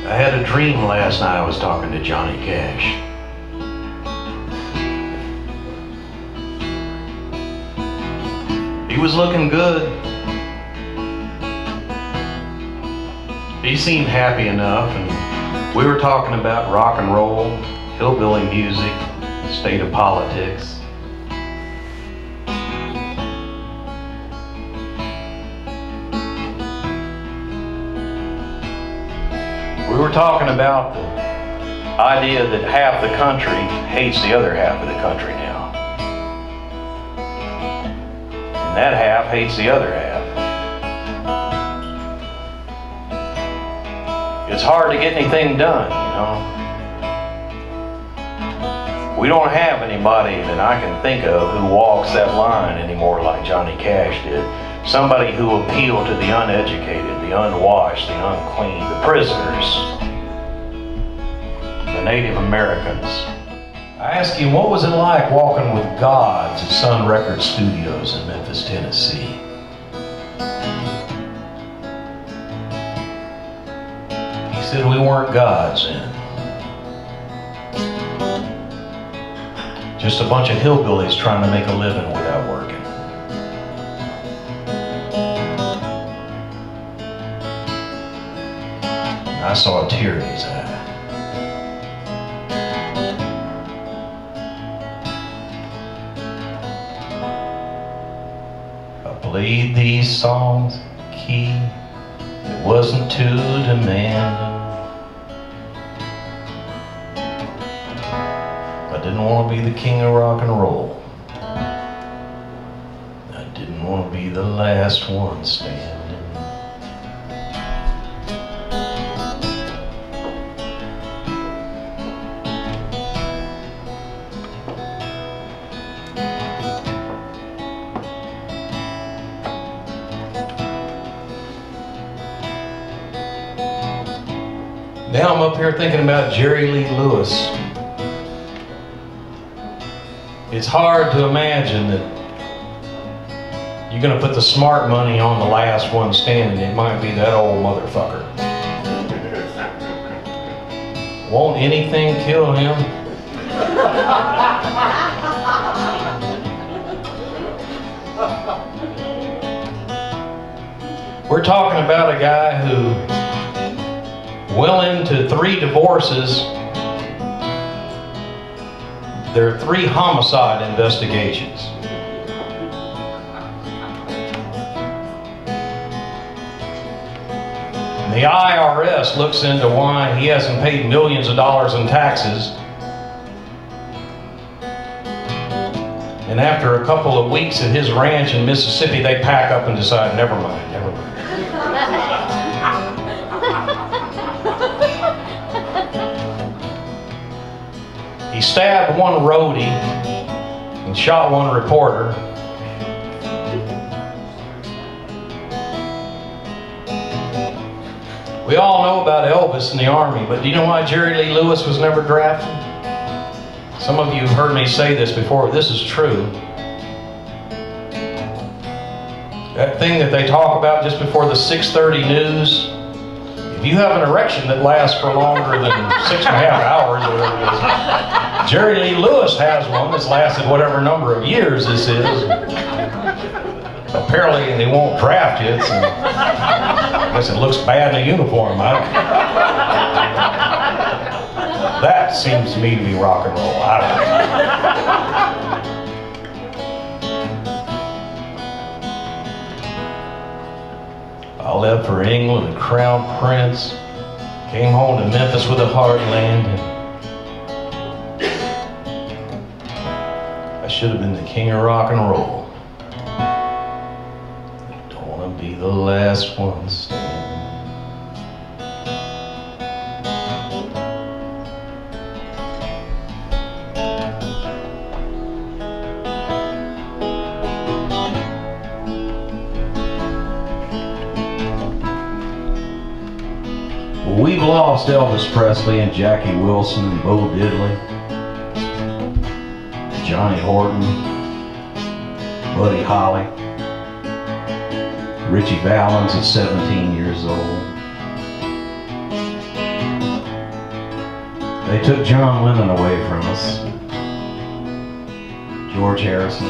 I had a dream last night. I was talking to Johnny Cash. He was looking good. He seemed happy enough, and we were talking about rock and roll, hillbilly music, state of politics. We were talking about the idea that half the country hates the other half of the country now. And that half hates the other half. It's hard to get anything done, you know. We don't have anybody that I can think of who walks that line anymore like Johnny Cash did. Somebody who appealed to the uneducated, the unwashed, the unclean, the prisoners, the Native Americans. I asked him, what was it like walking with gods at Sun Record Studios in Memphis, Tennessee? He said we weren't gods then. Just a bunch of hillbillies trying to make a living without working. I saw a tear in his eye. I played these songs key that wasn't too demanding. I didn't want to be the king of rock and roll. I didn't want to be the last one standing. Now I'm up here thinking about Jerry Lee Lewis. It's hard to imagine that you're going to put the smart money on the last one standing. It might be that old motherfucker. Won't anything kill him? We're talking about a guy who, well into 3 divorces, there are 3 homicide investigations. And the IRS looks into why he hasn't paid millions of dollars in taxes. And after a couple of weeks at his ranch in Mississippi, they pack up and decide, never mind, never mind. He stabbed one roadie and shot one reporter. We all know about Elvis in the Army, but do you know why Jerry Lee Lewis was never drafted? Some of you have heard me say this before. This is true. That thing that they talk about just before the 6:30 news, if you have an erection that lasts for longer than 6.5 hours or whatever it is, Jerry Lee Lewis has one that's lasted whatever number of years this is. Apparently they won't draft you. I guess it looks bad in a uniform. That seems to me to be rock and roll. I don't know. I left for England, a crown prince. Came home to Memphis with a hard landing. I should have been the king of rock and roll. Don't want to be the last one standing. We've lost Elvis Presley and Jackie Wilson and Bo Diddley, Johnny Horton, Buddy Holly, Richie Valens at 17 years old. They took John Lennon away from us. George Harrison.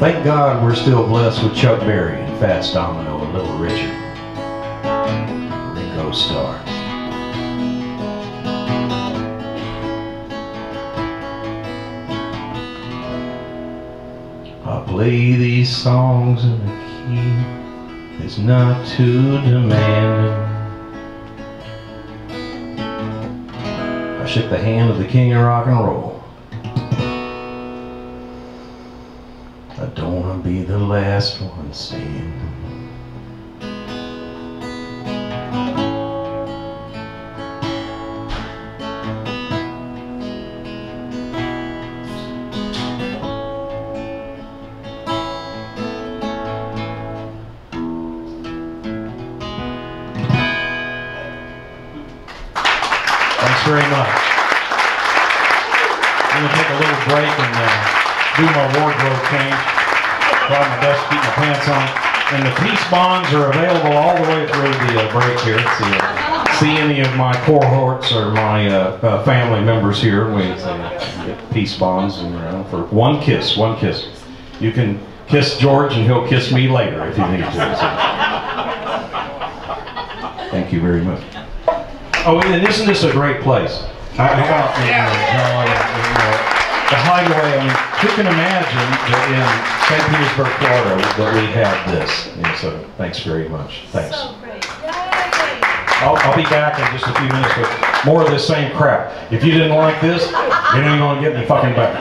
Thank God we're still blessed with Chuck Berry and Fats Domino and Little Richard. Ringo Starr. I play these songs in a key that's not too demanding. I shook the hand of the king of rock and roll. I don't want to be the last one saying. Thanks very much. I'm going to take a little break and do my wardrobe change. Try my best to keep my pants on. And the peace bonds are available all the way through the break here. See any of my cohorts or my family members here. We get peace bonds and, for one kiss, one kiss. You can kiss George and he'll kiss me later if you need to. So. Thank you very much. Oh, and isn't this a great place? How about the highway? I mean, who can imagine that in St. Petersburg, Florida, that we have this? And so, thanks very much. Thanks. So great. I'll be back in just a few minutes with more of this same crap. If you didn't like this, you ain't gonna get me fucking back.